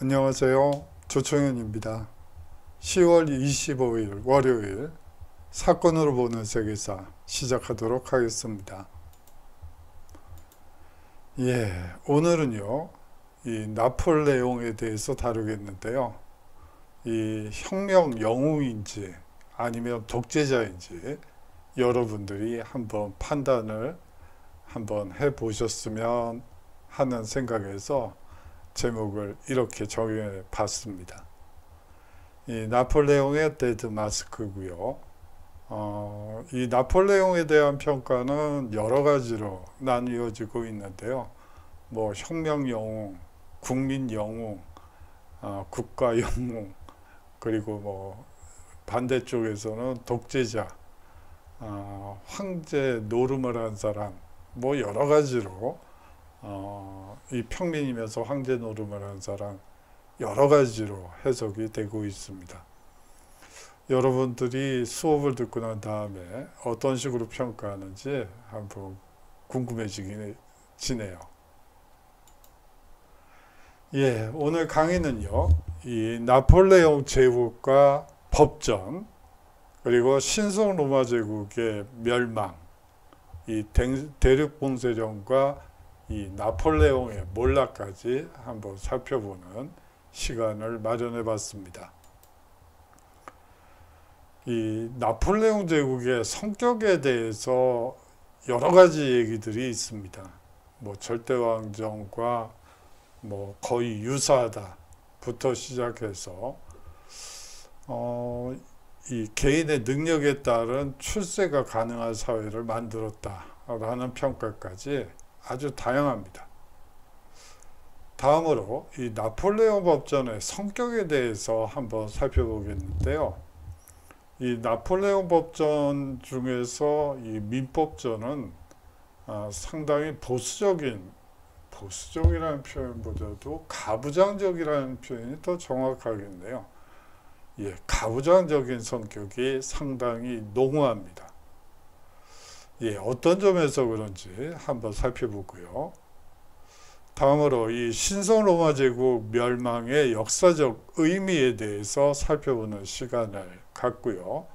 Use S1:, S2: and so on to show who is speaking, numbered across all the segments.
S1: 안녕하세요. 조청현입니다. 10월 25일 월요일 사건으로 보는 세계사 시작하도록 하겠습니다. 오늘은요, 이 나폴레옹에 대해서 다루겠는데요. 이 혁명 영웅인지 아니면 독재자인지 여러분들이 한번 판단을 한번 해보셨으면 하는 생각에서 제목을 이렇게 정해 봤습니다. 이 나폴레옹의 데드 마스크고요. 이 나폴레옹에 대한 평가는 여러 가지로 나뉘어지고 있는데요. 뭐 혁명 영웅, 국민 영웅, 국가 영웅, 그리고 뭐 반대쪽에서는 독재자, 황제 노름을 한 사람, 뭐 여러 가지로 이 평민이면서 황제 노름을 한 사람 여러 가지로 해석이 되고 있습니다. 여러분들이 수업을 듣고 난 다음에 어떤 식으로 평가하는지 한번 궁금해지네요. 오늘 강의는요, 이 나폴레옹 제국과 법전, 그리고 신성 로마 제국의 멸망, 이 대륙봉쇄령과 이 나폴레옹의 몰락까지 한번 살펴보는 시간을 마련해 봤습니다. 이 나폴레옹 제국의 성격에 대해서 여러 가지 얘기들이 있습니다. 뭐 절대왕정과 뭐 거의 유사하다부터 시작해서 이 개인의 능력에 따른 출세가 가능한 사회를 만들었다라는 평가까지 아주 다양합니다. 다음으로 이 나폴레옹 법전의 성격에 대해서 한번 살펴보겠는데요. 이 나폴레옹 법전 중에서 이 민법전은 상당히 보수적이라는 표현보다도 가부장적이라는 표현이 더 정확하겠네요. 가부장적인 성격이 상당히 농후합니다. 어떤 점에서 그런지 한번 살펴보고요. 다음으로 이 신성 로마 제국 멸망의 역사적 의미에 대해서 살펴보는 시간을 갖고요.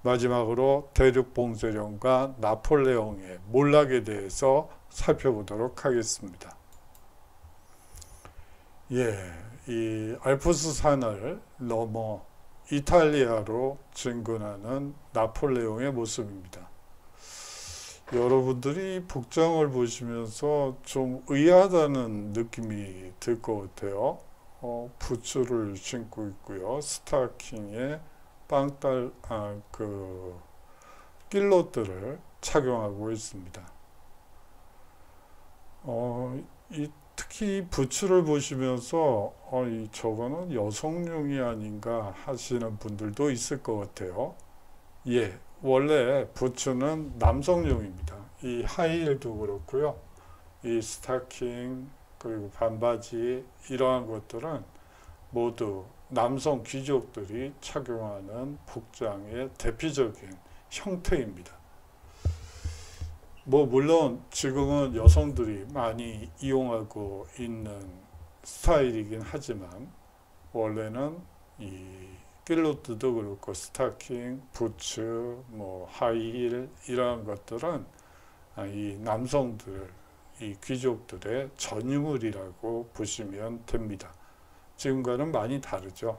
S1: 마지막으로 대륙봉쇄령과 나폴레옹의 몰락에 대해서 살펴보도록 하겠습니다. 이 알프스 산을 넘어 이탈리아로 진군하는 나폴레옹의 모습입니다. 여러분들이 복장을 보시면서 좀 의아하다는 느낌이 들 것 같아요. 부츠를 신고 있고요. 스타킹에 낄롯들을 착용하고 있습니다. 특히 부츠를 보시면서 저거는 여성용이 아닌가 하시는 분들도 있을 것 같아요. 원래 부츠는 남성용입니다. 이 하이힐도 그렇고요. 이 스타킹 그리고 반바지 이러한 것들은 모두 남성 귀족들이 착용하는 복장의 대표적인 형태입니다. 물론 지금은 여성들이 많이 이용하고 있는 스타일이긴 하지만 원래는 이 낄로트도 그렇고 스타킹, 부츠, 하이힐 이러한 것들은 이 남성들, 이 귀족들의 전유물이라고 보시면 됩니다. 지금과는 많이 다르죠.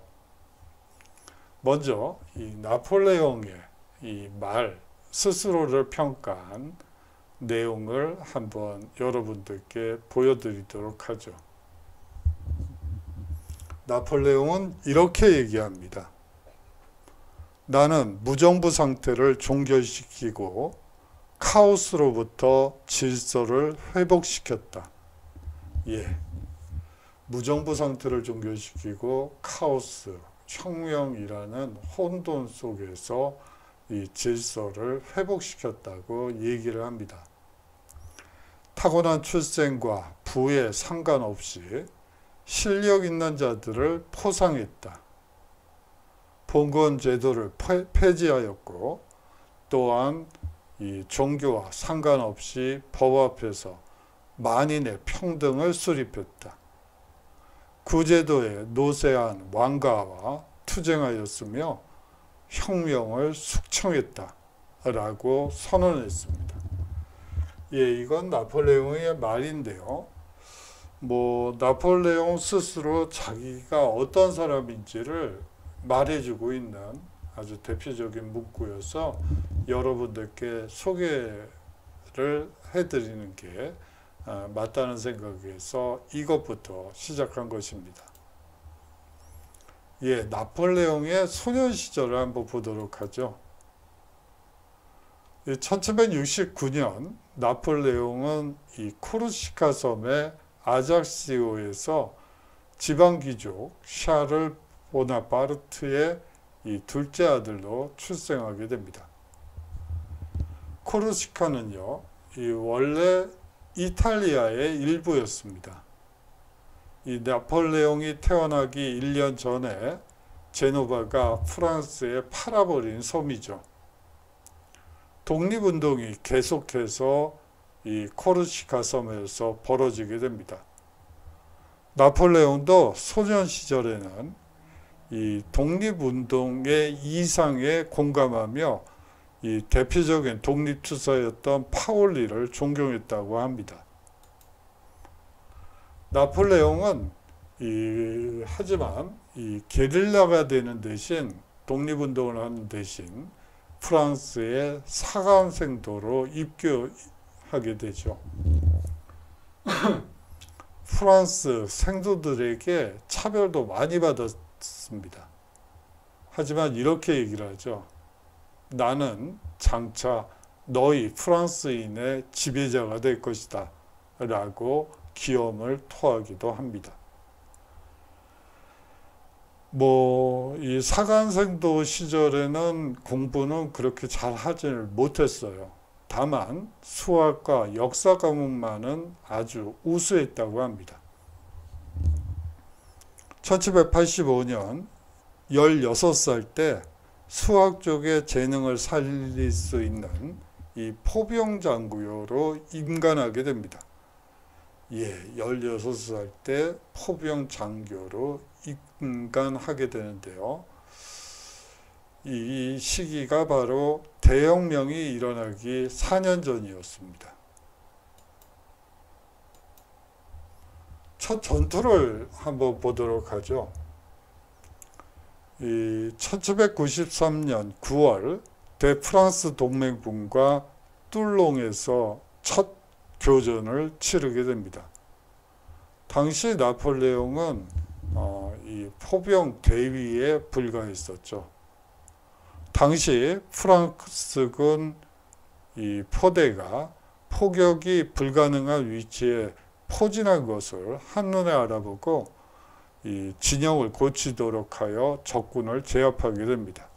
S1: 먼저 이 나폴레옹의 이 말 스스로를 평가한 내용을 한번 여러분들께 보여드리도록 하죠. 나폴레옹은 이렇게 얘기합니다. 나는 무정부 상태를 종결시키고 카오스로부터 질서를 회복시켰다. 무정부 상태를 종결시키고 카오스, 혁명이라는 혼돈 속에서 이 질서를 회복시켰다고 얘기를 합니다. 타고난 출생과 부에 상관없이 실력 있는 자들을 포상했다. 봉건 제도를 폐지하였고 또한 이 종교와 상관없이 법 앞에서 만인의 평등을 수립했다. 구제도에 노세한 왕가와 투쟁하였으며 혁명을 숙청했다라고 선언했습니다. 예, 이건 나폴레옹의 말인데요. 나폴레옹 스스로 자기가 어떤 사람인지를 말해주고 있는 아주 대표적인 문구여서 여러분들께 소개를 해드리는 게 맞다는 생각에서 이것부터 시작한 것입니다. 예, 나폴레옹의 소년 시절을 한번 보도록 하죠. 1769년 나폴레옹은 이 코르시카 섬의 아작시오에서 지방귀족 샤를 보나파르트의 이 둘째 아들로 출생하게 됩니다. 코르시카는요, 원래 이탈리아의 일부였습니다. 이 나폴레옹이 태어나기 1년 전에 제노바가 프랑스에 팔아버린 섬이죠. 독립운동이 계속해서 이 코르시카 섬에서 벌어지게 됩니다. 나폴레옹도 소년 시절에는 이 독립운동의 이상에 공감하며 이 대표적인 독립투사였던 파올리를 존경했다고 합니다. 나폴레옹은 하지만 이 게릴라가 되는 대신 독립운동을 하는 대신 프랑스의 사관생도로 입교하게 되죠. 프랑스 생도들에게 차별도 많이 받았습니다. 하지만 이렇게 얘기를 하죠. 나는 장차 너희 프랑스인의 지배자가 될 것이다 라고 기염을 토하기도 합니다. 이 사관생도 시절에는 공부는 그렇게 잘 하지를 못했어요. 다만 수학과 역사 과목만은 아주 우수했다고 합니다. 1785년 16살 때 수학 쪽의 재능을 살릴 수 있는 이 포병장교로 임관하게 됩니다. 예, 16살 때 포병장교로 임관하게 되는데요. 이 시기가 바로 대혁명이 일어나기 4년 전이었습니다. 첫 전투를 한번 보도록 하죠. 1793년 9월 대프랑스 동맹군과 툴롱에서 첫 교전을 치르게 됩니다. 당시 나폴레옹은 이 포병 대위에 불과했었죠. 당시 프랑스군 이 포대가 포격이 불가능한 위치에 포진한 것을 한눈에 알아보고 이 진영을 고치도록 하여 적군을 제압하게 됩니다.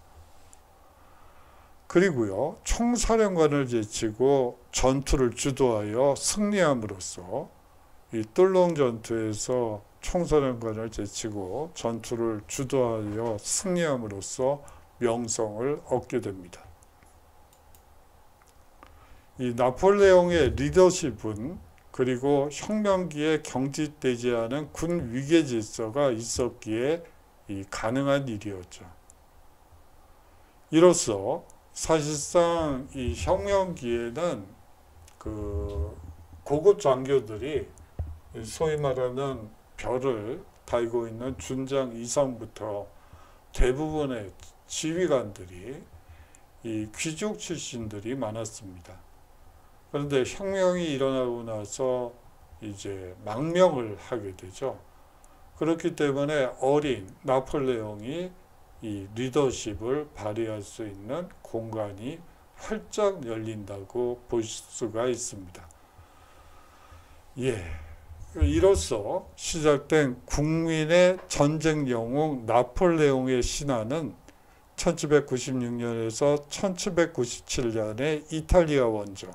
S1: 그리고요, 총사령관을 제치고 전투를 주도하여 승리함으로써 이 툴롱 전투에서 총사령관을 제치고 전투를 주도하여 승리함으로써 명성을 얻게 됩니다. 이 나폴레옹의 리더십은 그리고 혁명기에 경직되지 않은 군 위계 질서가 있었기에 가능한 일이었죠. 이로써 사실상 이 혁명기에는 그 고급 장교들이 소위 말하는 별을 달고 있는 준장 이상부터 대부분의 지휘관들이 이 귀족 출신들이 많았습니다. 그런데 혁명이 일어나고 나서 이제 망명을 하게 되죠. 그렇기 때문에 어린 나폴레옹이 이 리더십을 발휘할 수 있는 공간이 활짝 열린다고 볼 수가 있습니다. 예, 이로써 시작된 국민의 전쟁 영웅 나폴레옹의 신화는 1796년에서 1797년의 이탈리아 원정,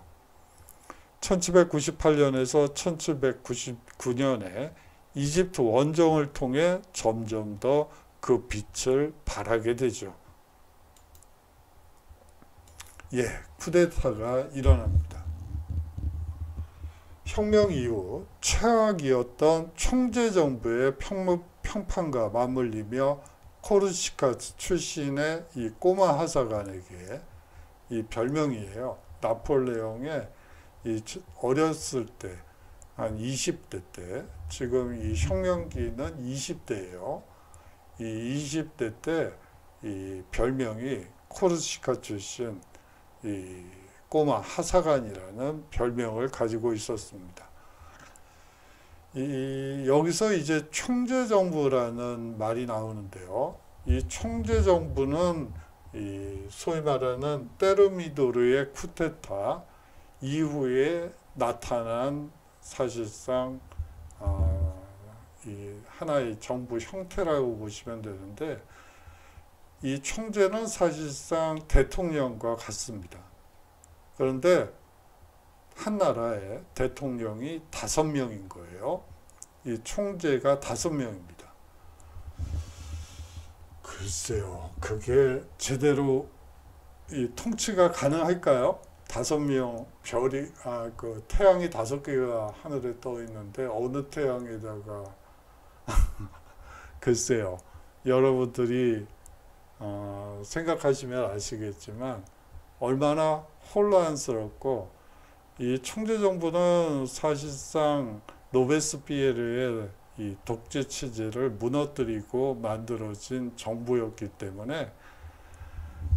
S1: 1798년에서 1799년에 이집트 원정을 통해 점점 더 그 빛을 발하게 되죠. 예, 쿠데타가 일어납니다. 혁명 이후 최악이었던 총재정부의 평판과 맞물리며 코르시카 출신의 이 꼬마 하사관에게 이 별명이에요. 나폴레옹의 이 어렸을 때, 한 20대 때, 지금 이 혁명기는 20대예요. 이 20대 때 이 별명이 코르시카 출신 이 꼬마 하사관이라는 별명을 가지고 있었습니다. 여기서 이제 총재정부라는 말이 나오는데요. 이 총재정부는 소위 말하는 테르미도르의 쿠데타 이후에 나타난 사실상 이 하나의 정부 형태라고 보시면 되는데, 이 총재는 사실상 대통령과 같습니다. 그런데 한 나라에 대통령이 5명인 거예요. 이 총재가 5명입니다. 글쎄요, 그게 제대로 이 통치가 가능할까요? 5명, 별이, 그 태양이 5개가 하늘에 떠 있는데 어느 태양에다가 글쎄요, 여러분들이 생각하시면 아시겠지만 얼마나 혼란스럽고, 이 총재정부는 사실상 로베스피에르의 이 독재 체제를 무너뜨리고 만들어진 정부였기 때문에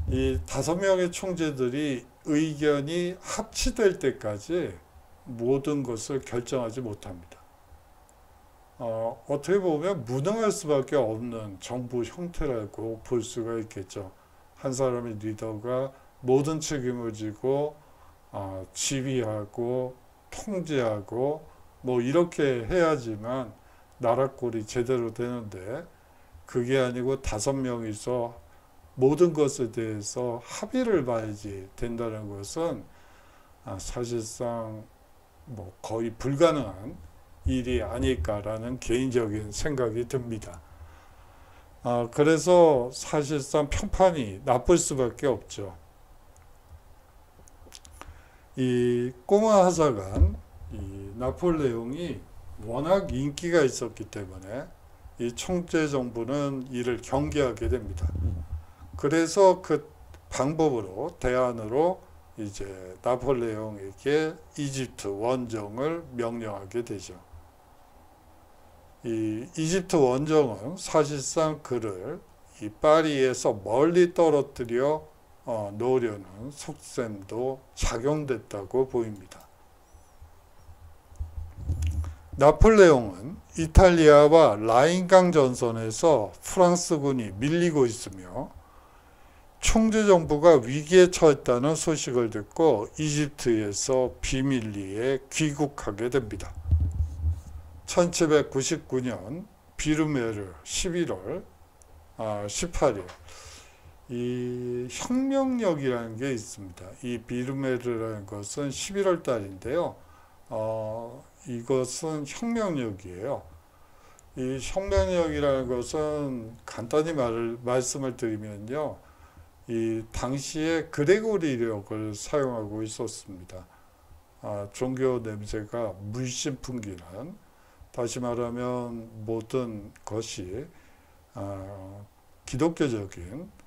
S1: 이 5명의 총재들이 의견이 합치될 때까지 모든 것을 결정하지 못합니다. 어떻게 보면 무능할 수밖에 없는 정부 형태라고 볼 수가 있겠죠. 한 사람의 리더가 모든 책임을 지고 지휘하고 통제하고 뭐 이렇게 해야지만 나라꼴이 제대로 되는데, 그게 아니고 5명이서 모든 것에 대해서 합의를 봐야지 된다는 것은 사실상 뭐 거의 불가능한 일이 아닐까라는 개인적인 생각이 듭니다. 그래서 사실상 평판이 나쁠 수밖에 없죠. 이 꼬마 하사관, 이 나폴레옹이 워낙 인기가 있었기 때문에 이 총재정부는 이를 경계하게 됩니다. 그래서 그 방법으로, 대안으로 이제 나폴레옹에게 이집트 원정을 명령하게 되죠. 이 이집트 원정은 사실상 그를 이 파리에서 멀리 떨어뜨려 놓으려는 속셈도 작용됐다고 보입니다. 나폴레옹은 이탈리아와 라인강 전선에서 프랑스군이 밀리고 있으며 총재정부가 위기에 처했다는 소식을 듣고 이집트에서 비밀리에 귀국하게 됩니다. 1799년 비르메르 11월 18일 이 혁명력이라는 게 있습니다. 이 비르메르라는 것은 11월 달인데요. 이것은 혁명력이에요. 이 혁명력이라는 것은 간단히 말씀을 드리면요. 이 당시에 그레고리력을 사용하고 있었습니다. 종교 냄새가 물씬 풍기는, 다시 말하면 모든 것이 기독교적인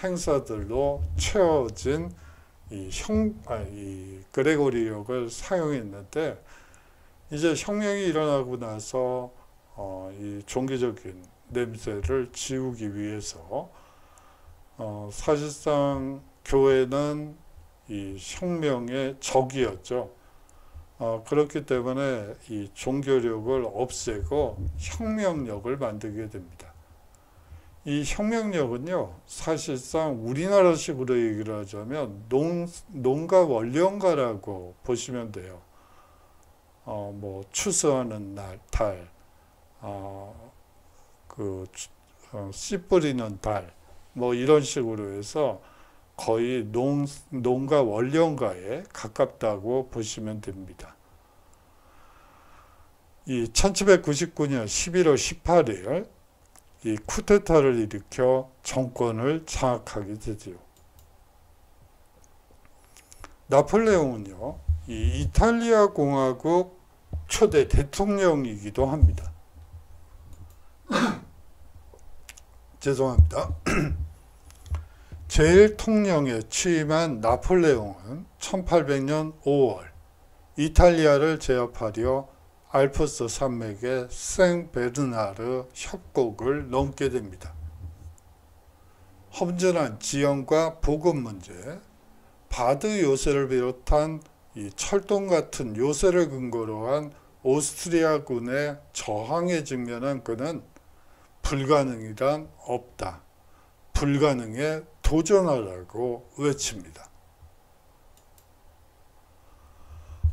S1: 행사들로 채워진 이 그레고리력을 사용했는데, 이제 혁명이 일어나고 나서 이 종교적인 냄새를 지우기 위해서 사실상 교회는 이 혁명의 적이었죠. 그렇기 때문에 이 종교력을 없애고 혁명력을 만들게 됩니다. 이 혁명력은요, 사실상 우리나라식으로 얘기를 하자면 농가 원령가라고 보시면 돼요. 뭐 추수하는 날, 달, 씨 뿌리는 달, 뭐 이런 식으로 해서 거의 농가 원령가에 가깝다고 보시면 됩니다. 이 1799년 11월 18일 이 쿠데타를 일으켜 정권을 장악하게 되죠. 나폴레옹은요, 이 이탈리아 공화국 초대 대통령이기도 합니다. 죄송합니다. 제1통령에 취임한 나폴레옹은 1800년 5월 이탈리아를 제압하려 알프스 산맥의 생베르나르 협곡을 넘게 됩니다. 험준한 지형과 보급 문제, 바드 요새를 비롯한 이 철동 같은 요새를 근거로 한 오스트리아군의 저항에 직면한 그는 불가능이란 없다. 불가능에 도전하라고 외칩니다.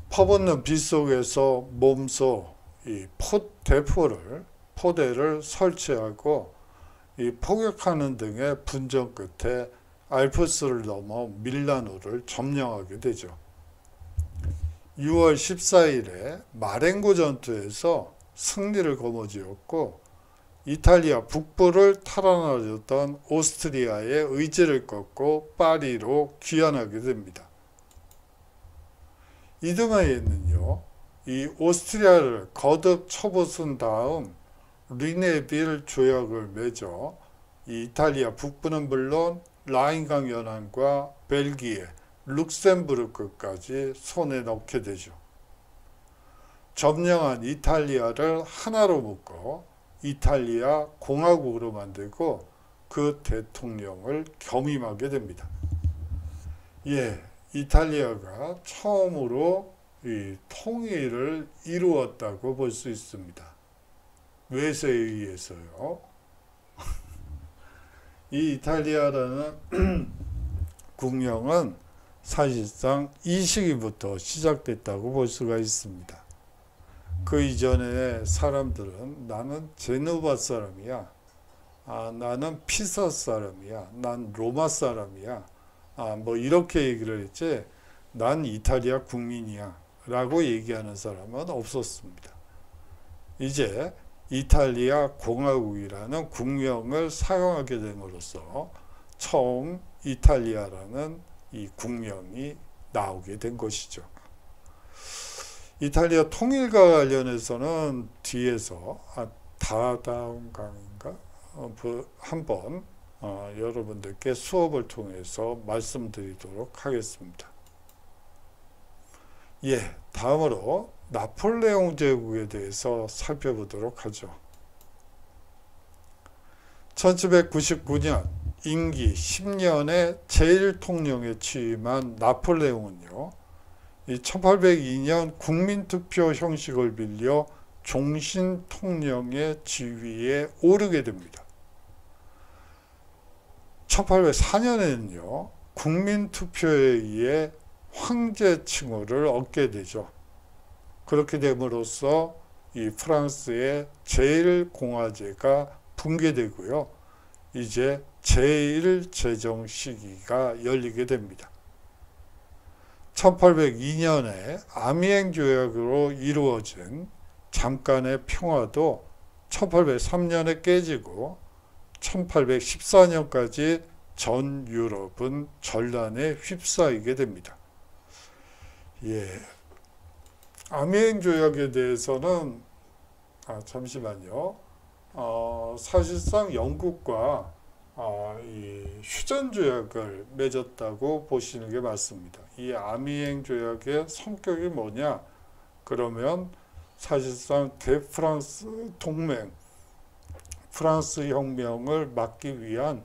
S1: 퍼붓는 빗속에서 몸소 이 포대를 설치하고 이 포격하는 등의 분전 끝에 알프스를 넘어 밀라노를 점령하게 되죠. 6월 14일에 마렌고 전투에서 승리를 거머쥐었고 이탈리아 북부를 탈환하려던 오스트리아의 의지를 꺾고 파리로 귀환하게 됩니다. 이듬해에는요, 이 오스트리아를 거듭 쳐부순 다음 리네빌 조약을 맺어 이탈리아 북부는 물론 라인강 연안과 벨기에, 룩셈부르크까지 손에 넣게 되죠. 점령한 이탈리아를 하나로 묶어 이탈리아 공화국으로 만들고 그 대통령을 겸임하게 됩니다. 이탈리아가 처음으로 이 통일을 이루었다고 볼 수 있습니다. 외세에 의해서요. 이 이탈리아라는 국명은 사실상 이 시기부터 시작됐다고 볼 수가 있습니다. 그 이전에 사람들은 나는 제노바 사람이야. 나는 피사 사람이야. 난 로마 사람이야. 뭐 이렇게 얘기를 했지 난 이탈리아 국민이야 라고 얘기하는 사람은 없었습니다. 이제 이탈리아 공화국이라는 국명을 사용하게 됨으로써 처음 이탈리아라는 이 국명이 나오게 된 것이죠. 이탈리아 통일과 관련해서는 뒤에서 다다음 강인가 한번 여러분들께 수업을 통해서 말씀드리도록 하겠습니다. 다음으로 나폴레옹 제국에 대해서 살펴보도록 하죠. 1799년 임기 10년의 제1통령에 취임한 나폴레옹은요, 이 1802년 국민투표 형식을 빌려 종신통령의 지위에 오르게 됩니다. 1804년에는요, 국민투표에 의해 황제 칭호를 얻게 되죠. 그렇게 됨으로써 이 프랑스의 제1공화제가 붕괴되고요. 이제 제1제정 시기가 열리게 됩니다. 1802년에 아미엥 조약으로 이루어진 잠깐의 평화도 1803년에 깨지고 1814년까지 전 유럽은 전란에 휩싸이게 됩니다. 아미엥 조약에 대해서는 잠시만요. 사실상 영국과 이 휴전 조약을 맺었다고 보시는 게 맞습니다. 이 아미엥 조약의 성격이 뭐냐? 그러면 사실상 대프랑스 동맹, 프랑스 혁명을 막기 위한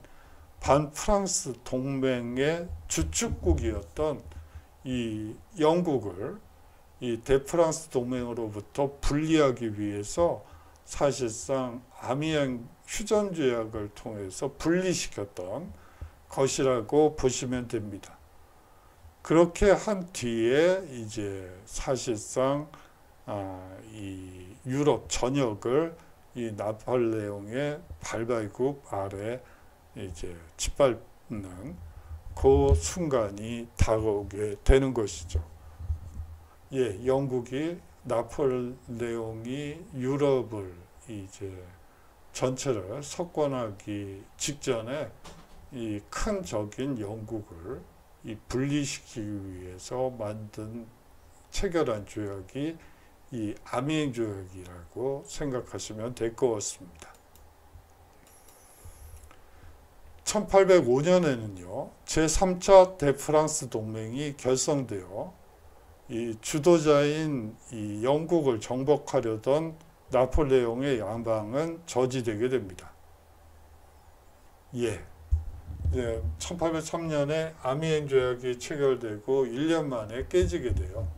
S1: 반프랑스 동맹의 주축국이었던 이 영국을 이 대프랑스 동맹으로부터 분리하기 위해서 사실상 아미엥 휴전 조약을 통해서 분리시켰던 것이라고 보시면 됩니다. 그렇게 한 뒤에 이제 사실상 이 유럽 전역을 이 나폴레옹의 발발굽 아래 이제 짓밟는 그 순간이 다가오게 되는 것이죠. 영국이 나폴레옹이 유럽을 이제 전체를 석권하기 직전에 이 큰 적인 영국을 이 분리시키기 위해서 만든 체결한 조약이 이 아미행 조약이라고 생각하시면 될 것 같습니다. 1805년에는요, 제3차 대프랑스 동맹이 결성되어 이 주도자인 이 영국을 정복하려던 나폴레옹의 야망은 저지되게 됩니다. 예. 1803년에 아미행 조약이 체결되고 1년 만에 깨지게 돼요.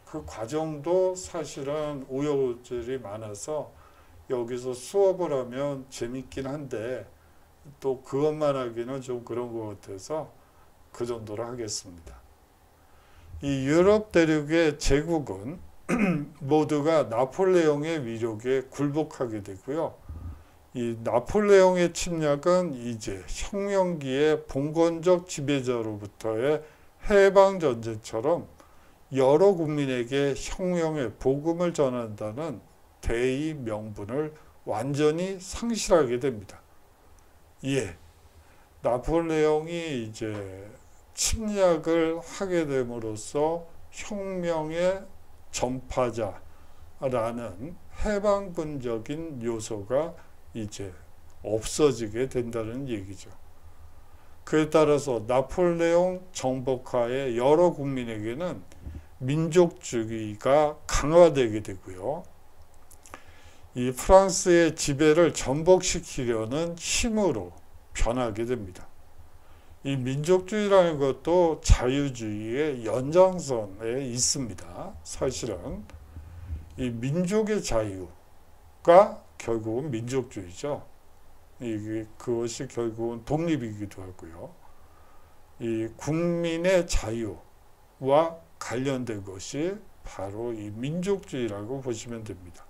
S1: 그 과정도 사실은 우여곡절이 많아서 여기서 수업을 하면 재밌긴 한데 또 그것만 하기는 좀 그런 것 같아서 그 정도로 하겠습니다. 이 유럽 대륙의 제국은 모두가 나폴레옹의 위력에 굴복하게 되고요. 이 나폴레옹의 침략은 이제 혁명기의 봉건적 지배자로부터의 해방전쟁처럼 여러 국민에게 혁명의 복음을 전한다는 대의 명분을 완전히 상실하게 됩니다. 예, 나폴레옹이 이제 침략을 하게 됨으로써 혁명의 전파자라는 해방군적인 요소가 이제 없어지게 된다는 얘기죠. 그에 따라서 나폴레옹 정복하에 여러 국민에게는 민족주의가 강화되게 되고요. 이 프랑스의 지배를 전복시키려는 힘으로 변하게 됩니다. 이 민족주의라는 것도 자유주의의 연장선에 있습니다. 사실은 이 민족의 자유가 결국은 민족주의죠. 그것이 결국은 독립이기도 하고요. 이 국민의 자유와 관련된 것이 바로 이 민족주의라고 보시면 됩니다.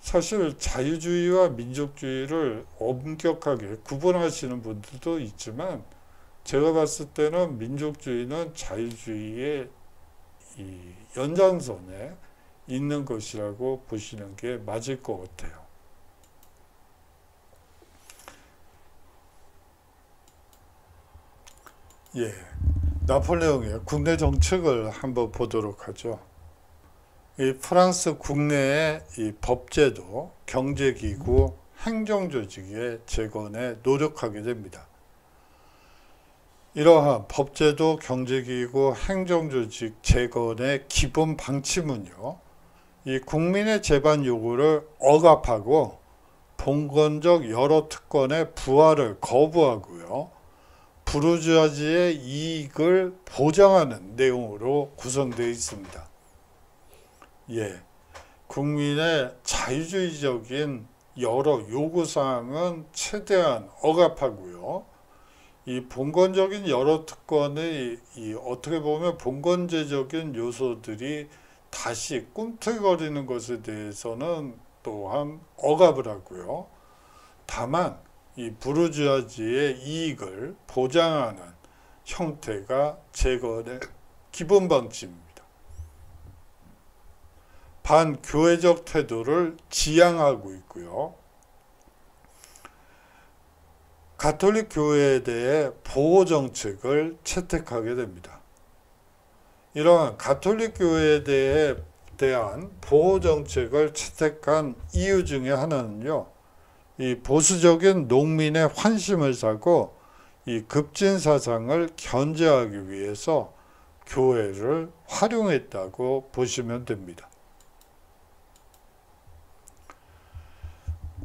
S1: 사실 자유주의와 민족주의를 엄격하게 구분하시는 분들도 있지만 제가 봤을 때는 민족주의는 자유주의의 이 연장선에 있는 것이라고 보시는 게 맞을 것 같아요. 예, 나폴레옹의 국내 정책을 한번 보도록 하죠. 이 프랑스 국내의 이 법제도, 경제기구, 행정조직의 재건에 노력하게 됩니다. 이러한 법제도, 경제기구, 행정조직 재건의 기본 방침은요, 이 국민의 재반 요구를 억압하고 봉건적 여러 특권의 부활을 거부하고요, 부르주아지의 이익을 보장하는 내용으로 구성되어 있습니다. 예, 국민의 자유주의적인 여러 요구사항은 최대한 억압하고요. 이 봉건적인 여러 특권의 어떻게 보면 봉건제적인 요소들이 다시 꿈틀거리는 것에 대해서는 또한 억압을 하고요. 다만 이 부르주아지의 이익을 보장하는 형태가 재건의 기본 방침입니다. 반교회적 태도를 지향하고 있고요. 가톨릭 교회에 대해 보호 정책을 채택하게 됩니다. 이러한 가톨릭 교회에 대한 보호 정책을 채택한 이유 중에 하나는요, 이 보수적인 농민의 환심을 사고 이 급진 사상을 견제하기 위해서 교회를 활용했다고 보시면 됩니다.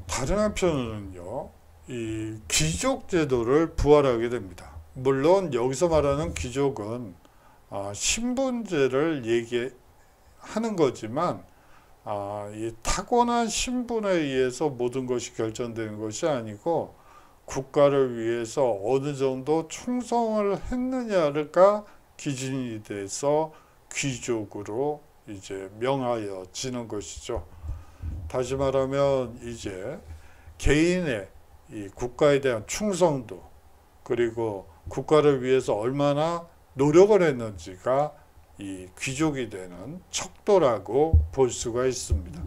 S1: 다른 한편으로는요, 이 귀족 제도를 부활하게 됩니다. 물론 여기서 말하는 귀족은 신분제를 얘기하는 거지만 이 타고난 신분에 의해서 모든 것이 결정되는 것이 아니고 국가를 위해서 어느 정도 충성을 했느냐가 기준이 돼서 귀족으로 이제 명하여지는 것이죠. 다시 말하면 이제 개인의 이 국가에 대한 충성도, 그리고 국가를 위해서 얼마나 노력을 했는지가 이 귀족이 되는 척도라고 볼 수가 있습니다.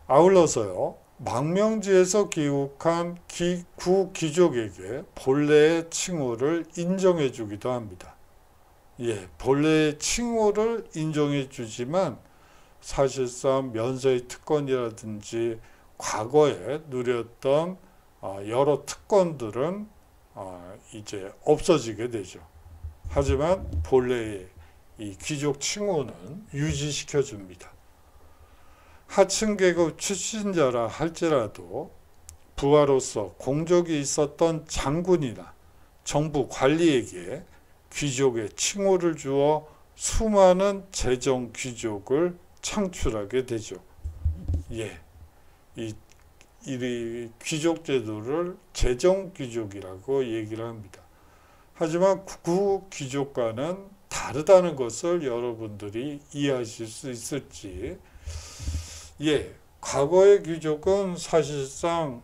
S1: 아울러서요, 망명지에서 귀국한 구귀족에게 본래의 칭호를 인정해 주기도 합니다. 본래의 칭호를 인정해 주지만 사실상 면세의 특권이라든지 과거에 누렸던 여러 특권들은 이제 없어지게 되죠. 하지만 본래의 이 귀족 칭호는 유지시켜 줍니다. 하층 계급 출신자라 할지라도 부하로서 공적이 있었던 장군이나 정부 관리에게 귀족의 칭호를 주어 수많은 재정 귀족을 창출하게 되죠. 이 귀족 제도를 재정 귀족이라고 얘기를 합니다. 하지만 구 귀족과는 다르다는 것을 여러분들이 이해하실 수 있을지, 과거의 귀족은 사실상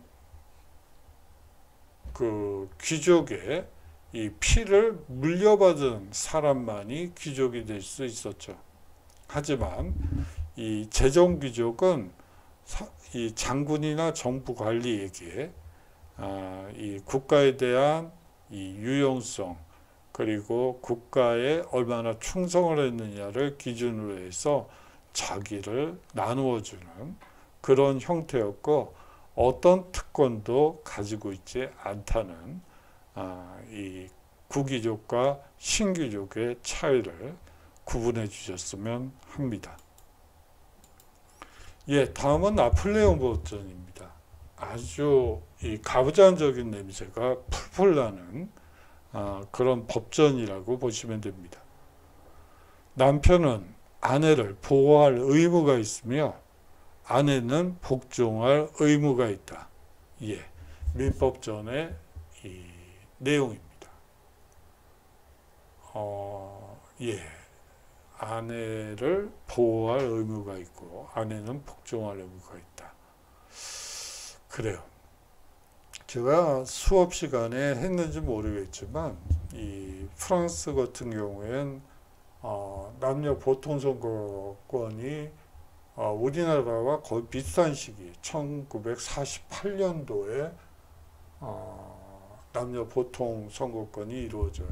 S1: 그 귀족의 이 피를 물려받은 사람만이 귀족이 될 수 있었죠. 하지만 이 재정 귀족은 이 장군이나 정부 관리에게 이 국가에 대한 이 유용성 그리고 국가에 얼마나 충성을 했느냐를 기준으로 해서 자기를 나누어 주는 그런 형태였고, 어떤 특권도 가지고 있지 않다는 이 구귀족과 신귀족의 차이를 구분해 주셨으면 합니다. 다음은 나폴레옹 법전입니다. 아주 이 가부장적인 냄새가 풀풀 나는 그런 법전이라고 보시면 됩니다. 남편은 아내를 보호할 의무가 있으며 아내는 복종할 의무가 있다. 민법전의 이 내용입니다. 아내를 보호할 의무가 있고 아내는 복종할 의무가 있다. 그래요. 제가 수업 시간에 했는지 모르겠지만 이 프랑스 같은 경우엔 남녀 보통선거권이 우리나라와 거의 비슷한 시기 1948년도에 남녀 보통선거권이 이루어져요.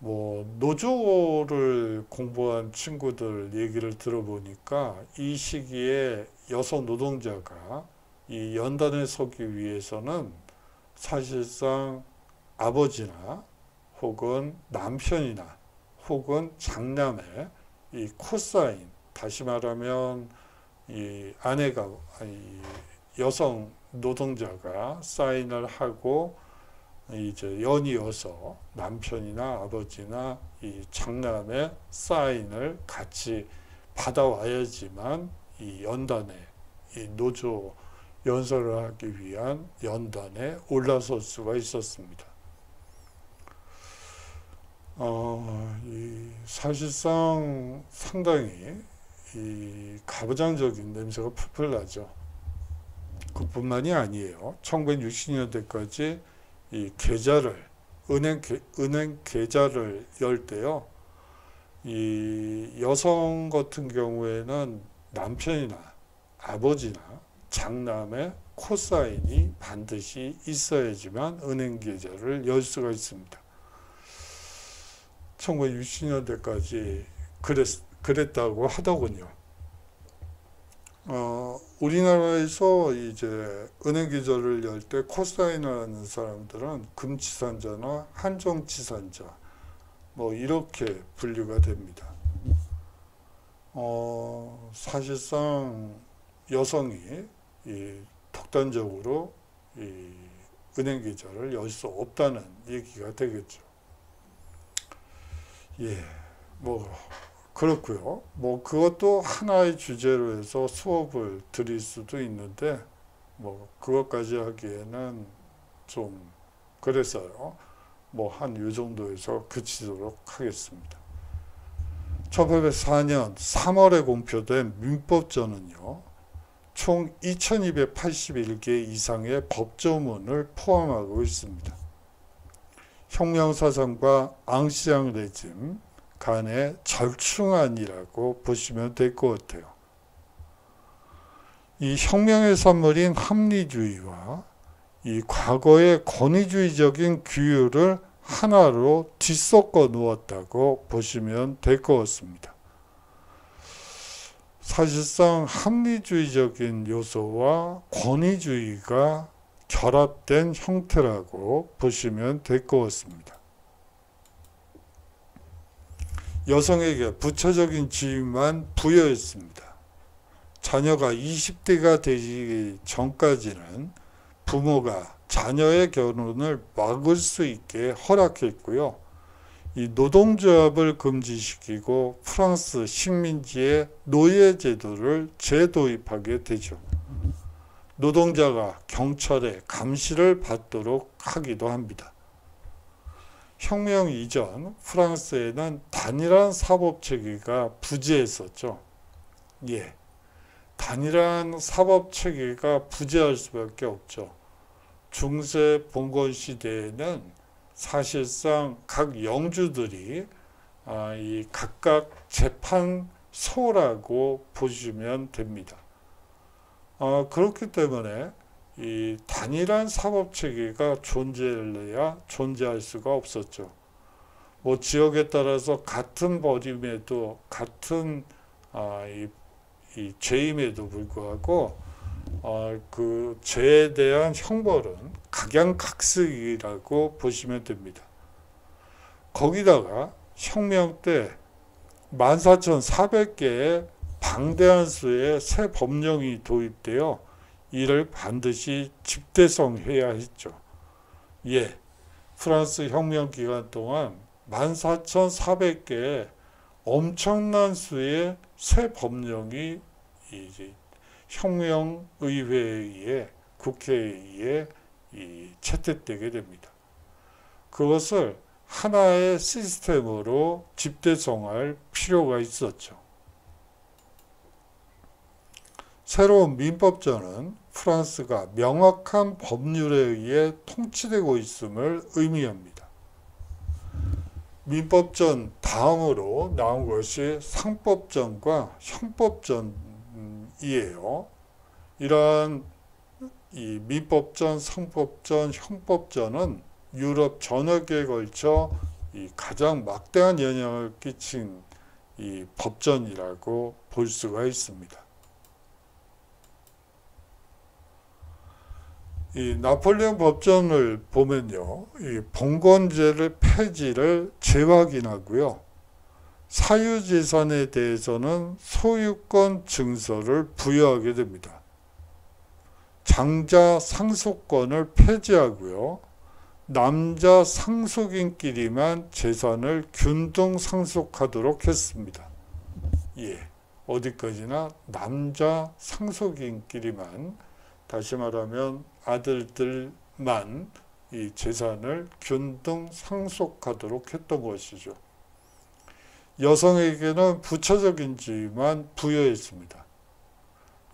S1: 노조를 공부한 친구들 얘기를 들어보니까 이 시기에 여성 노동자가 이 연단에 서기 위해서는 사실상 아버지나 혹은 남편이나 혹은 장남의 이 코사인, 다시 말하면 이 아내가 이 여성 노동자가 사인을 하고 이제 연이어서 남편이나 아버지나 이 장남의 사인을 같이 받아와야지만 이 연단에 이 노조 연설을 하기 위한 연단에 올라설 수가 있었습니다. 사실상 상당히 이 가부장적인 냄새가 풀풀 나죠. 그뿐만이 아니에요. 1960년대까지 이 계좌를 은행 계좌를 열 때요, 이 여성 같은 경우에는 남편이나 아버지나 장남의 코사인이 반드시 있어야지만 은행 계좌를 열 수가 있습니다. 1960년대까지 그랬다고 하더군요. 우리나라에서 이제 은행 계좌를 열 때 코사인을 하는 사람들은 금치산자나 한정치산자 이렇게 분류가 됩니다. 사실상 여성이 독단적으로 은행 계좌를 열 수 없다는 얘기가 되겠죠. 그렇고요. 그것도 하나의 주제로 해서 수업을 드릴 수도 있는데 그것까지 하기에는 좀 그래서요. 한 요 정도에서 그치도록 하겠습니다. 1804년 3월에 공표된 민법전은요, 총 2281개 이상의 법조문을 포함하고 있습니다. 혁명사상과 앙시앙 레짐 간의 절충안이라고 보시면 될 것 같아요. 이 혁명의 산물인 합리주의와 이 과거의 권위주의적인 규율을 하나로 뒤섞어 놓았다고 보시면 될 것 같습니다. 사실상 합리주의적인 요소와 권위주의가 결합된 형태라고 보시면 될 것 같습니다. 여성에게 부차적인 지위만 부여했습니다. 자녀가 20대가 되기 전까지는 부모가 자녀의 결혼을 막을 수 있게 허락했고요. 이 노동조합을 금지시키고 프랑스 식민지의 노예제도를 재도입하게 되죠. 노동자가 경찰의 감시를 받도록 하기도 합니다. 혁명 이전 프랑스에는 단일한 사법체계가 부재했었죠. 예, 단일한 사법체계가 부재할 수밖에 없죠. 중세 봉건 시대에는 사실상 각 영주들이 이 각각 재판소라고 보시면 됩니다. 그렇기 때문에 이 단일한 사법체계가 존재할 수가 없었죠. 뭐 지역에 따라서 같은 벌임에도 같은 이 죄임에도 불구하고 그 죄에 대한 형벌은 각양각색이라고 보시면 됩니다. 거기다가 혁명 때 14,400개의 방대한 수의 새 법령이 도입되어 이를 반드시 집대성해야 했죠. 예, 프랑스 혁명 기간 동안 14,400개의 엄청난 수의 새 법령이 이제 혁명의회에 의해 국회에 의해 채택되게 됩니다. 그것을 하나의 시스템으로 집대성할 필요가 있었죠. 새로운 민법전은 프랑스가 명확한 법률에 의해 통치되고 있음을 의미합니다. 민법전 다음으로 나온 것이 상법전과 형법전이에요. 이러한 이 민법전, 상법전, 형법전은 유럽 전역에 걸쳐 이 가장 막대한 영향을 끼친 이 법전이라고 볼 수가 있습니다. 이 나폴레옹 법전을 보면요, 이 봉건제를 폐지를 재확인하고요, 사유재산에 대해서는 소유권 증서를 부여하게 됩니다. 장자 상속권을 폐지하고요, 남자 상속인끼리만 재산을 균등 상속하도록 했습니다. 예, 어디까지나 남자 상속인끼리만, 다시 말하면 아들들만 이 재산을 균등 상속하도록 했던 것이죠. 여성에게는 부차적인 지위만 부여했습니다.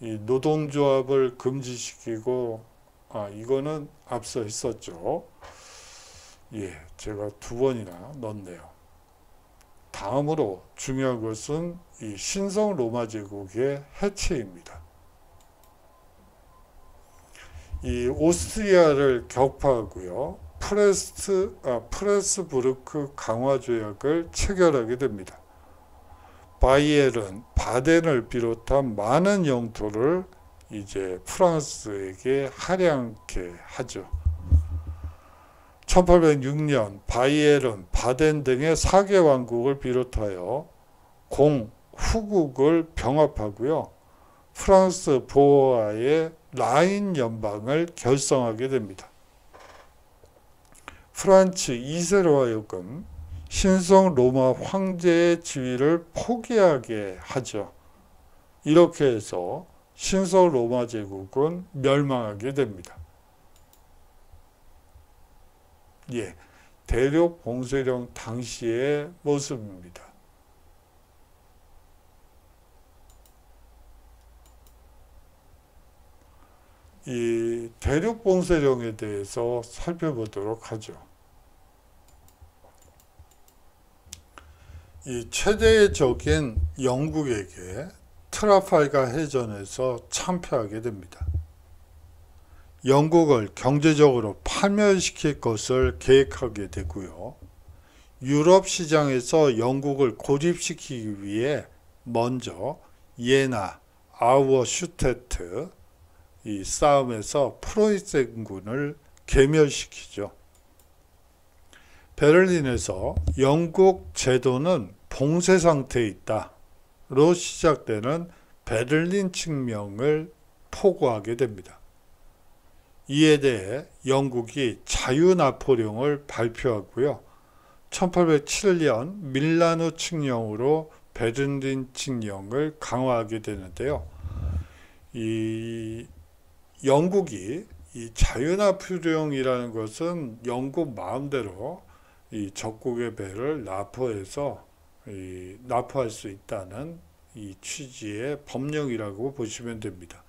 S1: 이 노동조합을 금지시키고, 이거는 앞서 했었죠. 예, 제가 2번이나 넣었네요. 다음으로 중요한 것은 이 신성 로마 제국의 해체입니다. 이 오스트리아를 격파하고요, 프레스부르크 강화 조약을 체결하게 됩니다. 바이에른, 바덴을 비롯한 많은 영토를 이제 프랑스에게 할양케 하죠. 1806년 바이에른, 바덴 등의 4개 왕국을 비롯하여 후국을 병합하고요, 프랑스 보호하에 라인 연방을 결성하게 됩니다. 프란츠 2세로 하여금 신성 로마 황제의 지위를 포기하게 하죠. 이렇게 해서 신성 로마 제국은 멸망하게 됩니다. 예, 대륙 봉쇄령 당시의 모습입니다. 이 대륙 봉쇄령에 대해서 살펴보도록 하죠. 이 최대의 적인 영국에게 트라팔가 해전에서 참패하게 됩니다. 영국을 경제적으로 파멸시킬 것을 계획하게 되고요. 유럽 시장에서 영국을 고립시키기 위해 먼저 예나 아우어슈테트 이 싸움에서 프로이센군을 괴멸시키죠. 베를린에서 영국 제도는 봉쇄 상태에 있다로 시작되는 베를린 칙명을 포고하게 됩니다. 이에 대해 영국이 자유나폴령을 발표하고요. 1807년 밀라노 칙령으로 베를린 칙령을 강화하게 되는데요. 이 영국이 이 자유나폴령이라는 것은 영국 마음대로 이 적국의 배를 납포할 수 있다는 이 취지의 법령이라고 보시면 됩니다.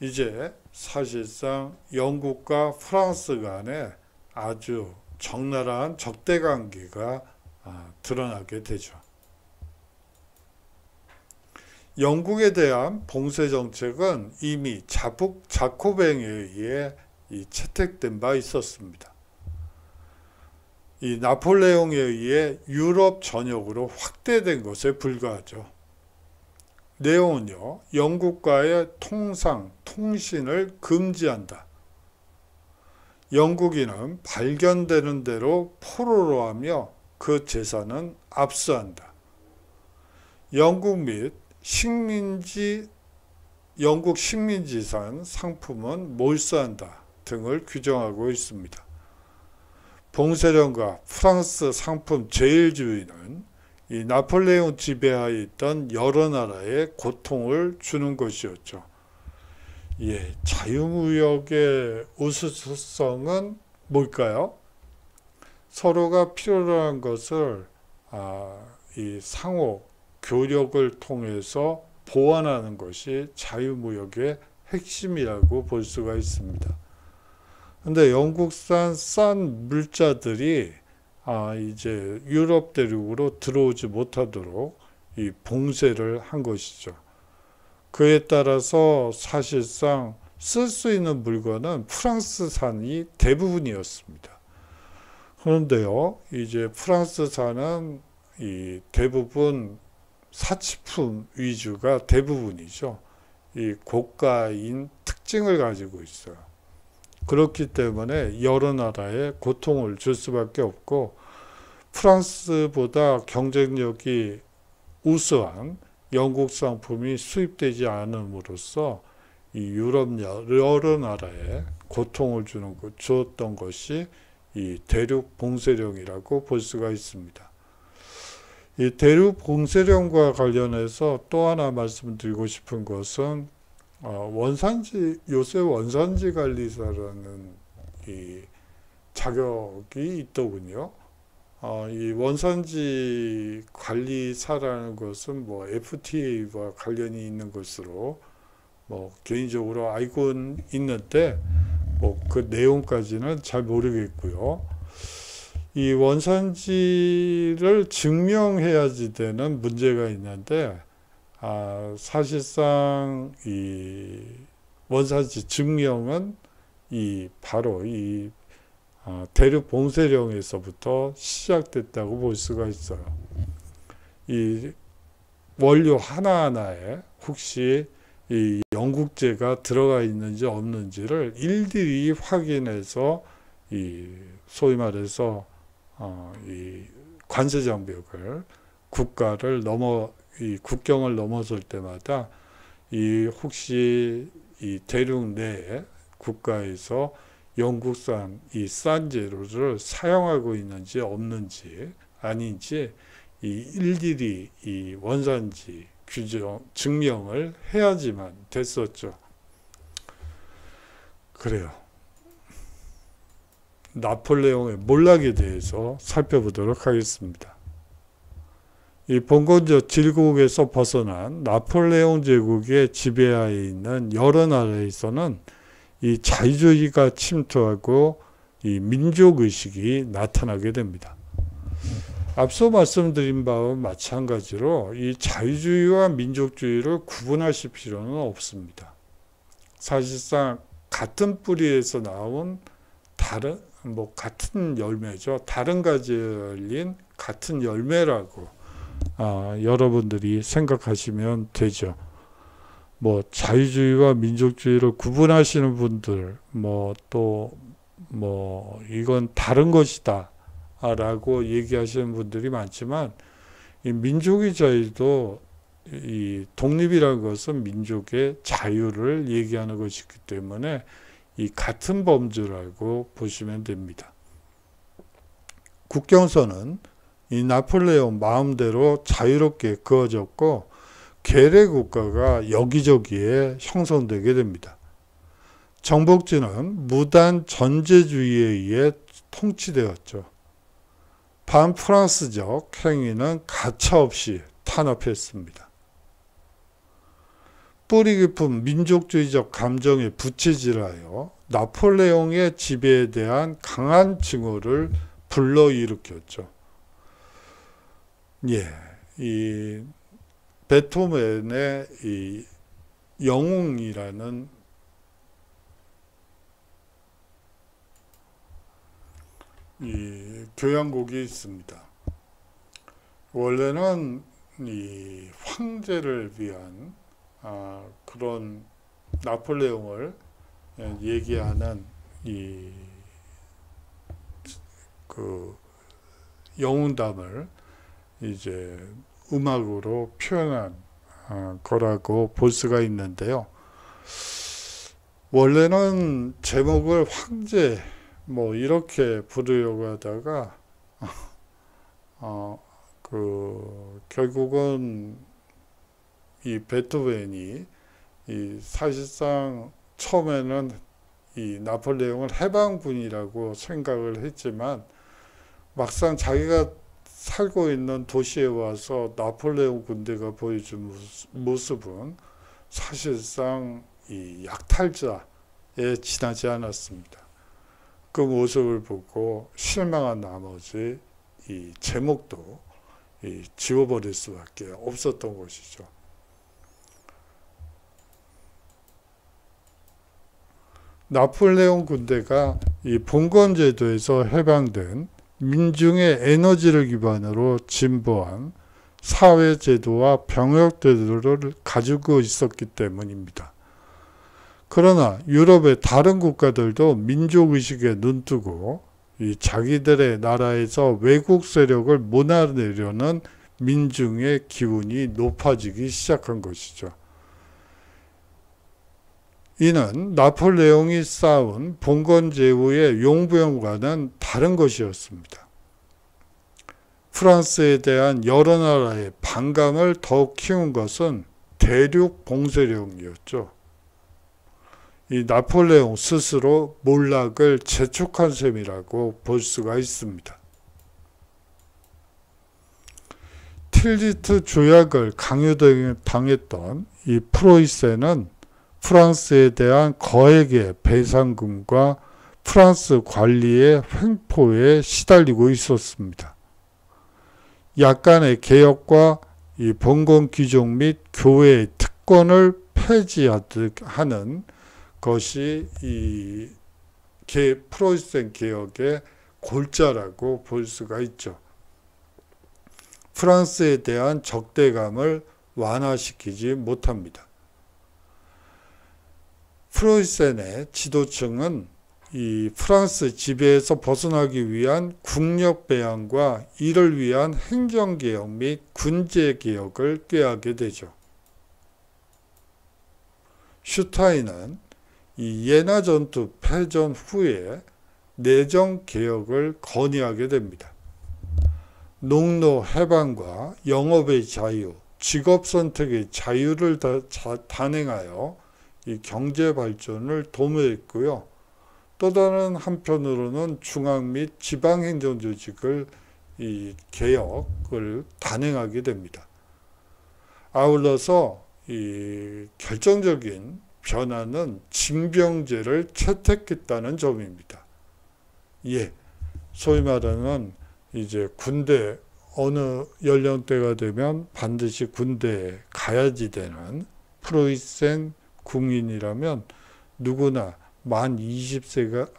S1: 이제 사실상 영국과 프랑스 간에 아주 적나라한 적대관계가 드러나게 되죠. 영국에 대한 봉쇄 정책은 이미 자코뱅에 의해 채택된 바 있었습니다. 이 나폴레옹에 의해 유럽 전역으로 확대된 것에 불과하죠. 내용은요, 영국과의 통신을 금지한다. 영국인은 발견되는 대로 포로로 하며 그 재산은 압수한다. 영국 및 영국 식민지산 상품은 몰수한다 등을 규정하고 있습니다. 봉쇄령과 프랑스 상품 제일주의는 이 나폴레옹 지배하에 있던 여러 나라에 고통을 주는 것이었죠. 예, 자유무역의 우수성은 뭘까요? 서로가 필요로 한 것을 이 상호 교역을 통해서 보완하는 것이 자유무역의 핵심이라고 볼 수가 있습니다. 근데 영국산 싼 물자들이 이제 유럽 대륙으로 들어오지 못하도록 이 봉쇄를 한 것이죠. 그에 따라서 사실상 쓸 수 있는 물건은 프랑스산이 대부분이었습니다. 그런데요, 이제 프랑스산은 이 대부분 사치품 위주가 대부분이죠. 이 고가인 특징을 가지고 있어요. 그렇기 때문에 여러 나라에 고통을 줄 수밖에 없고, 프랑스보다 경쟁력이 우수한 영국 상품이 수입되지 않음으로써 이 유럽 여러 나라에 고통을 주었던 것이 이 대륙 봉쇄령이라고 볼 수가 있습니다. 이 대륙 봉쇄령과 관련해서 또 하나 말씀드리고 싶은 것은 요새 원산지 관리사라는 이 자격이 있더군요. 이 원산지 관리사라는 것은 뭐 FTA와 관련이 있는 것으로 뭐 개인적으로 알고는 있는데 뭐 그 내용까지는 잘 모르겠고요. 이 원산지를 증명해야지 되는 문제가 있는데 사실상 이 원산지 증명은 바로 이 대륙 봉쇄령에서부터 시작됐다고 볼 수가 있어요. 이 원료 하나하나에 혹시 이 영국제가 들어가 있는지 없는지를 일일이 확인해서 소위 말해서 이 관세 장벽을 국경을 넘어설 때마다 혹시 이 대륙 내에 국가에서 영국산 이 싼 재료를 사용하고 있는지 없는지 아닌지 일일이 이 원산지 증명을 해야지만 됐었죠. 그래요. 나폴레옹의 몰락에 대해서 살펴보도록 하겠습니다. 이 봉건적 질국에서 벗어난 나폴레옹 제국의 지배하에 있는 여러 나라에서는 이 자유주의가 침투하고 이 민족의식이 나타나게 됩니다. 앞서 말씀드린 바와 마찬가지로 이 자유주의와 민족주의를 구분하실 필요는 없습니다. 사실상 같은 뿌리에서 나온 다른 같은 열매죠. 다른 가지 열린 같은 열매라고 여러분들이 생각하시면 되죠. 자유주의와 민족주의를 구분하시는 분들, 이건 다른 것이다 라고 얘기하시는 분들이 많지만, 이 민족의 자유도, 이 독립이라는 것은 민족의 자유를 얘기하는 것이기 때문에 이 같은 범주라고 보시면 됩니다. 국경선은 이 나폴레옹 마음대로 자유롭게 그어졌고, 괴뢰 국가가 여기저기에 형성되게 됩니다. 정복지는 무단 전제주의에 의해 통치되었죠. 반프랑스적 행위는 가차없이 탄압했습니다. 뿌리 깊은 민족주의적 감정에 부채질하여 나폴레옹의 지배에 대한 강한 증오를 불러일으켰죠. 이 베토벤의 이 영웅이라는 이 교향곡이 있습니다. 원래는 이 황제를 위한 그런 나폴레옹을 얘기하는 그 영웅담을 이제 음악으로 표현한 거라고 볼 수가 있는데요. 원래는 제목을 황제 이렇게 부르려고 하다가 결국은 이 베토벤이 사실상 처음에는 이 나폴레옹을 해방군이라고 생각을 했지만, 막상 자기가 살고 있는 도시에 와서 나폴레옹 군대가 보여준 모습은 사실상 이 약탈자에 지나지 않았습니다. 그 모습을 보고 실망한 나머지 이 제목도 지워버릴 수밖에 없었던 것이죠. 나폴레옹 군대가 이 봉건제도에서 해방된 민중의 에너지를 기반으로 진보한 사회제도와 병역제도를 가지고 있었기 때문입니다. 그러나 유럽의 다른 국가들도 민족의식에 눈뜨고 이 자기들의 나라에서 외국 세력을 몰아내려는 민중의 기운이 높아지기 시작한 것이죠. 이는 나폴레옹이 쌓은 봉건제후의 용부형과는 다른 것이었습니다. 프랑스에 대한 여러 나라의 반감을 더욱 키운 것은 대륙 봉쇄령이었죠. 이 나폴레옹 스스로 몰락을 재촉한 셈이라고 볼 수가 있습니다. 틸리트 조약을 강요당했던 이 프로이센은 프랑스에 대한 거액의 배상금과 프랑스 관리의 횡포에 시달리고 있었습니다. 약간의 개혁과 이 봉건 귀족 및 교회의 특권을 폐지하는 것이 이 프로이센 개혁의 골자라고 볼 수가 있죠. 프랑스에 대한 적대감을 완화시키지 못합니다. 프로이센의 지도층은 이 프랑스 지배에서 벗어나기 위한 국력 배양과 이를 위한 행정개혁 및 군제개혁을 꾀하게 되죠. 슈타인은 이 예나 전투 패전 후에 내정개혁을 건의하게 됩니다. 농노 해방과 영업의 자유, 직업선택의 자유를 단행하여 이 경제 발전을 도모했고요. 또 다른 한편으로는 중앙 및 지방 행정 조직을 이 개혁을 단행하게 됩니다. 아울러서 이 결정적인 변화는 징병제를 채택했다는 점입니다. 소위 말하는 이제 군대 어느 연령대가 되면 반드시 군대에 가야지 되는 프로이센 국민이라면 누구나 만 20세가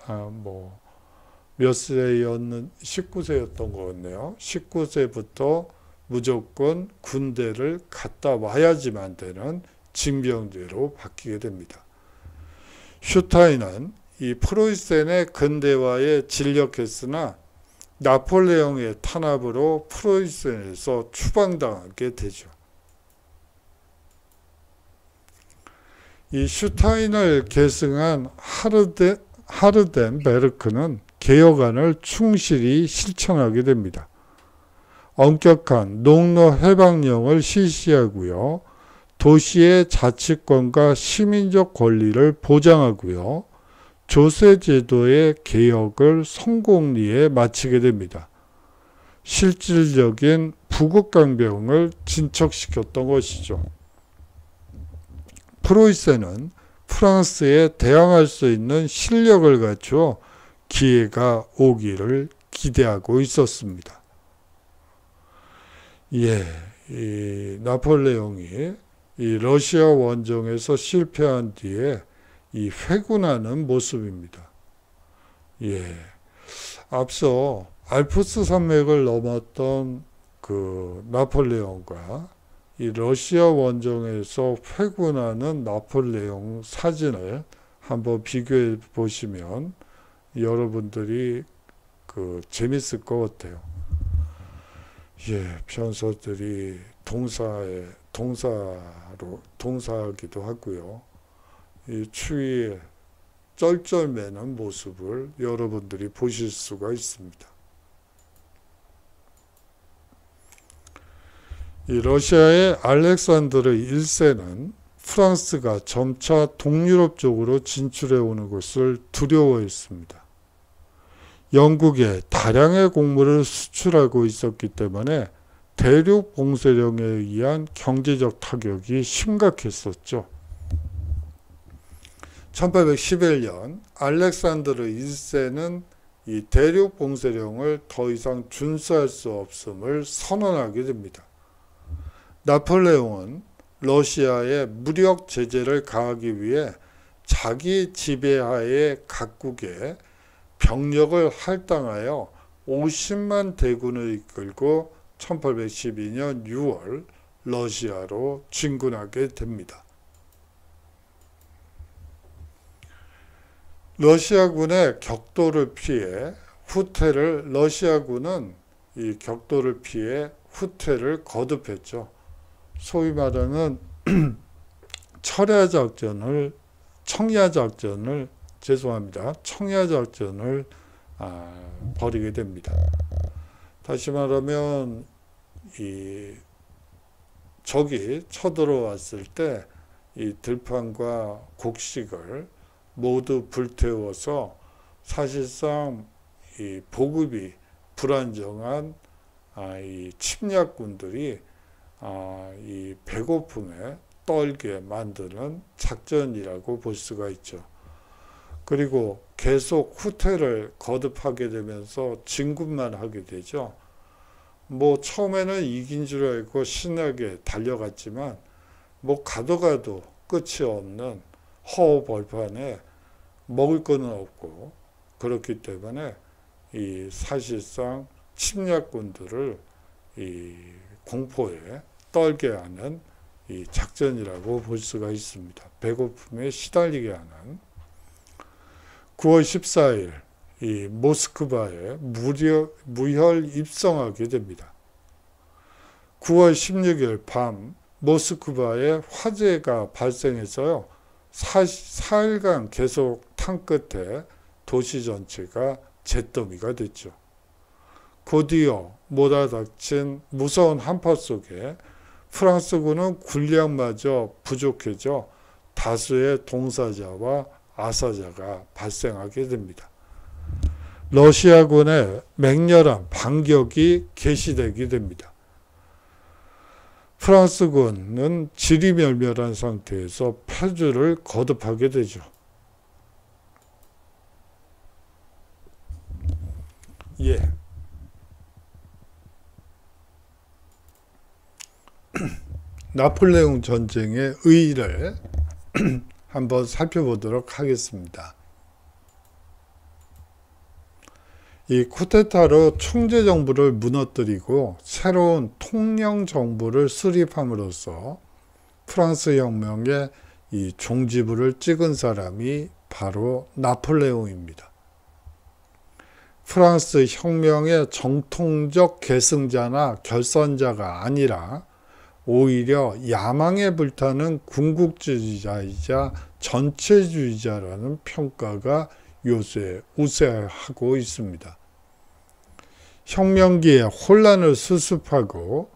S1: 몇 세였는 19세였던 것 같네요. 19세부터 무조건 군대를 갔다 와야지만 되는 징병제로 바뀌게 됩니다. 슈타인은 이 프로이센의 근대화에 진력했으나 나폴레옹의 탄압으로 프로이센에서 추방당하게 되죠. 이 슈타인을 계승한 하르덴베르크는 개혁안을 충실히 실천하게 됩니다. 엄격한 농노 해방령을 실시하고요. 도시의 자치권과 시민적 권리를 보장하고요. 조세제도의 개혁을 성공리에 마치게 됩니다. 실질적인 부국강병을 진척시켰던 것이죠. 프로이센은 프랑스에 대항할 수 있는 실력을 갖추어 기회가 오기를 기대하고 있었습니다. 이 나폴레옹이 이 러시아 원정에서 실패한 뒤에 이 회군하는 모습입니다. 앞서 알프스 산맥을 넘었던 그 나폴레옹과 이 러시아 원정에서 회군하는 나폴레옹 사진을 한번 비교해 보시면 여러분들이 재밌을 것 같아요. 변소들이 동사하기도 하고요. 이 추위에 쩔쩔매는 모습을 여러분들이 보실 수가 있습니다. 이 러시아의 알렉산드르 1세는 프랑스가 점차 동유럽 쪽으로 진출해 오는 것을 두려워했습니다. 영국에 다량의 곡물을 수출하고 있었기 때문에 대륙 봉쇄령에 의한 경제적 타격이 심각했었죠. 1811년 알렉산드르 1세는 이 대륙 봉쇄령을 더 이상 준수할 수 없음을 선언하게 됩니다. 나폴레옹은 러시아에 무력 제재를 가하기 위해 자기 지배하에 각국에 병력을 할당하여 50만 대군을 이끌고 1812년 6월 러시아로 진군하게 됩니다. 러시아군의 격돌을 피해 러시아군은 이 격돌을 피해 후퇴를 거듭했죠. 소위 말하는 청야작전을 벌이게 됩니다. 다시 말하면 이 적이 쳐들어왔을 때 이 들판과 곡식을 모두 불태워서 사실상 이 보급이 불안정한 이 침략군들이 이 배고픔에 떨게 만드는 작전이라고 볼 수가 있죠. 그리고 계속 후퇴를 거듭하게 되면서 진군만 하게 되죠. 처음에는 이긴 줄 알고 신나게 달려갔지만 가도 끝이 없는 허허벌판에 먹을 거는 없고, 그렇기 때문에 이 사실상 침략군들을 이 공포에 떨게 하는 이 작전이라고 볼 수가 있습니다. 배고픔에 시달리게 하는. 9월 14일 이 모스크바에 무혈 입성하게 됩니다. 9월 16일 밤 모스크바에 화재가 발생해서요. 4일간 계속 탄 끝에 도시 전체가 잿더미가 됐죠. 곧이어 몰아닥친 무서운 한파 속에 프랑스군은 군량마저 부족해져 다수의 동사자와 아사자가 발생하게 됩니다. 러시아군의 맹렬한 반격이 개시되게 됩니다. 프랑스군은 지리멸멸한 상태에서 패주를 거듭하게 되죠. 나폴레옹 전쟁의 의의를 한번 살펴보도록 하겠습니다. 이 쿠데타로 총재 정부를 무너뜨리고 새로운 통령 정부를 수립함으로써 프랑스 혁명의 이 종지부를 찍은 사람이 바로 나폴레옹입니다. 프랑스 혁명의 정통적 계승자나 결선자가 아니라 오히려 야망에 불타는 궁극주의자이자 전체주의자라는 평가가 요새 우세하고 있습니다. 혁명기에 혼란을 수습하고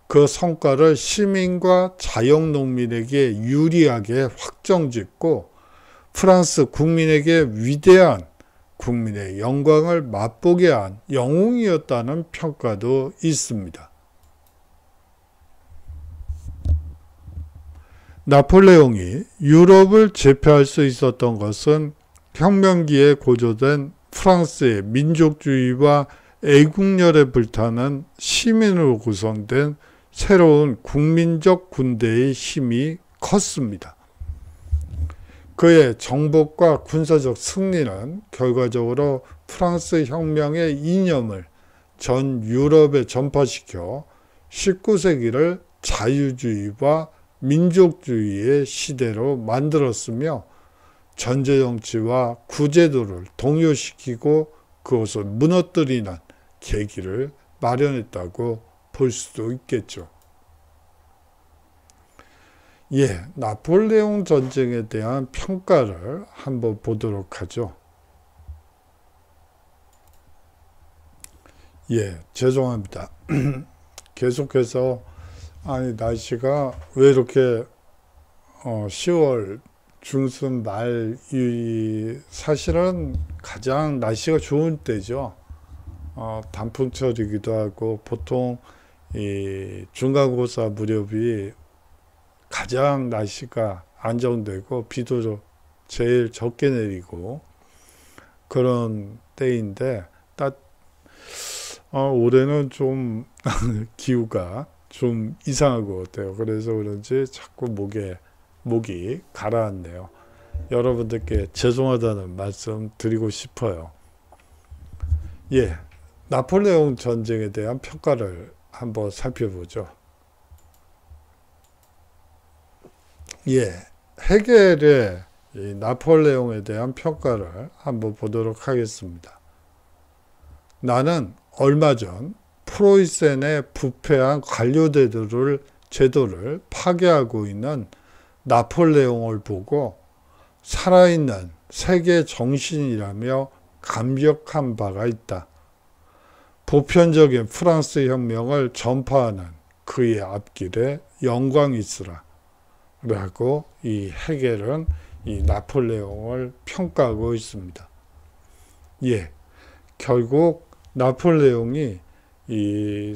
S1: 그 성과를 시민과 자영농민에게 유리하게 확정짓고 프랑스 국민에게 위대한 국민의 영광을 맛보게 한 영웅이었다는 평가도 있습니다. 나폴레옹이 유럽을 제패할 수 있었던 것은 혁명기에 고조된 프랑스의 민족주의와 애국열에 불타는 시민으로 구성된 새로운 국민적 군대의 힘이 컸습니다. 그의 정복과 군사적 승리는 결과적으로 프랑스 혁명의 이념을 전 유럽에 전파시켜 19세기를 자유주의와 민족주의의 시대로 만들었으며 전제정치와 구제도를 동요시키고 그것을 무너뜨리는 계기를 마련했다고 볼 수도 있겠죠. 나폴레옹 전쟁에 대한 평가를 한번 보도록 하죠. 죄송합니다. 계속해서 날씨가 왜 이렇게 10월 중순 말 사실은 가장 날씨가 좋은 때죠. 단풍철이기도 하고 보통 이 중간고사 무렵이 가장 날씨가 안정되고 비도 제일 적게 내리고 그런 때인데 올해는 좀 기후가 좀 이상한 것 같아요. 그래서 그런지 자꾸 목이 가라앉네요. 여러분들께 죄송하다는 말씀 드리고 싶어요. 나폴레옹 전쟁에 대한 평가를 한번 살펴보죠. 헤겔의 이 나폴레옹에 대한 평가를 한번 보도록 하겠습니다. 나는 얼마 전 프로이센의 부패한 제도를 파괴하고 있는 나폴레옹을 보고 살아있는 세계 정신이라며 감격한 바가 있다. 보편적인 프랑스 혁명을 전파하는 그의 앞길에 영광이 있으라. 라고 이 헤겔은 이 나폴레옹을 평가하고 있습니다. 결국 나폴레옹이 이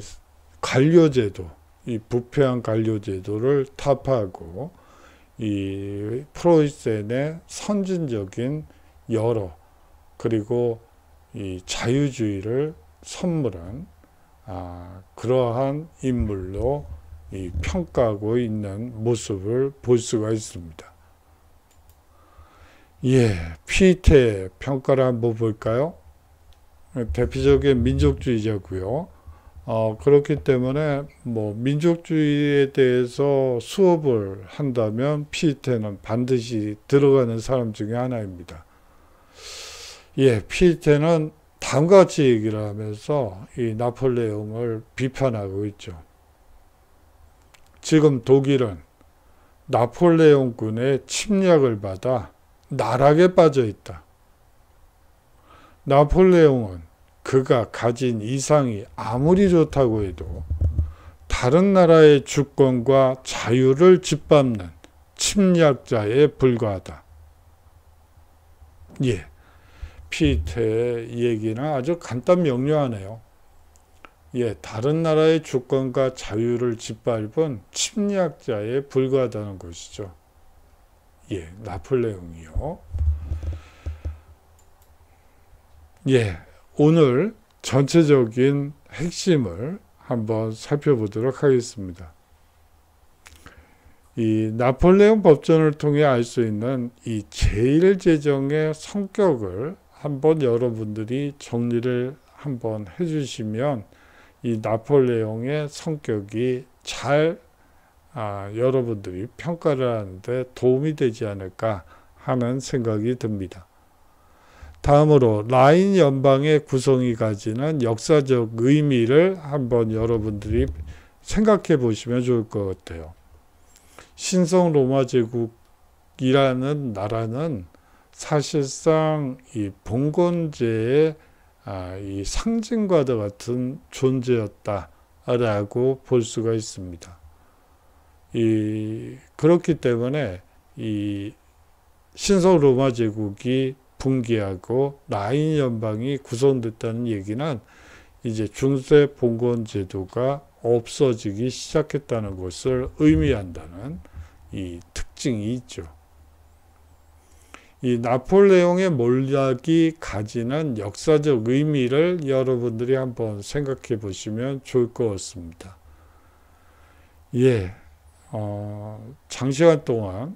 S1: 관료제도, 이 부패한 관료제도를 타파하고 이 프로이센의 선진적인 그리고 이 자유주의를 선물한 그러한 인물로 이 평가하고 있는 모습을 볼 수가 있습니다. 피에테 평가를 한번 볼까요? 대표적인 민족주의자고요. 그렇기 때문에 민족주의에 대해서 수업을 한다면 피에테는 반드시 들어가는 사람 중에 하나입니다. 피에테는 다음과 같이 얘기를 하면서 이 나폴레옹을 비판하고 있죠. 지금 독일은 나폴레옹군의 침략을 받아 나락에 빠져 있다. 나폴레옹은 그가 가진 이상이 아무리 좋다고 해도 다른 나라의 주권과 자유를 짓밟는 침략자에 불과하다. 피에테의 얘기는 아주 간단 명료하네요. 다른 나라의 주권과 자유를 짓밟은 침략자에 불과하다는 것이죠. 나폴레옹이요. 오늘 전체적인 핵심을 한번 살펴보도록 하겠습니다. 이 나폴레옹 법전을 통해 알 수 있는 이 제1제정의 성격을 한번 여러분들이 정리를 한번 해주시면 이 나폴레옹의 성격이 잘 여러분들이 평가를 하는데 도움이 되지 않을까 하는 생각이 듭니다. 다음으로 라인 연방의 구성이 가지는 역사적 의미를 한번 여러분들이 생각해 보시면 좋을 것 같아요. 신성 로마 제국이라는 나라는 사실상 이 봉건제의 이 상징과도 같은 존재였다라고 볼 수가 있습니다. 그렇기 때문에 이 신성 로마 제국이 붕괴하고 라인 연방이 구성됐다는 얘기는 이제 중세 봉건 제도가 없어지기 시작했다는 것을 의미한다는 이 특징이 있죠. 이 나폴레옹의 몰락이 가지는 역사적 의미를 여러분들이 한번 생각해 보시면 좋을 것 같습니다. 예, 장시간 동안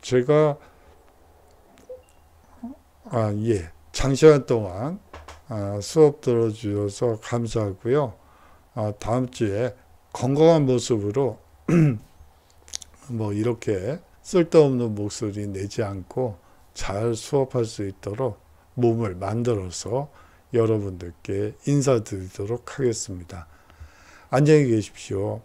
S1: 제가 장시간 동안 수업 들어주셔서 감사하고요. 다음 주에 건강한 모습으로 이렇게 쓸데없는 목소리 내지 않고 잘 수업할 수 있도록 몸을 만들어서 여러분들께 인사드리도록 하겠습니다. 안녕히 계십시오.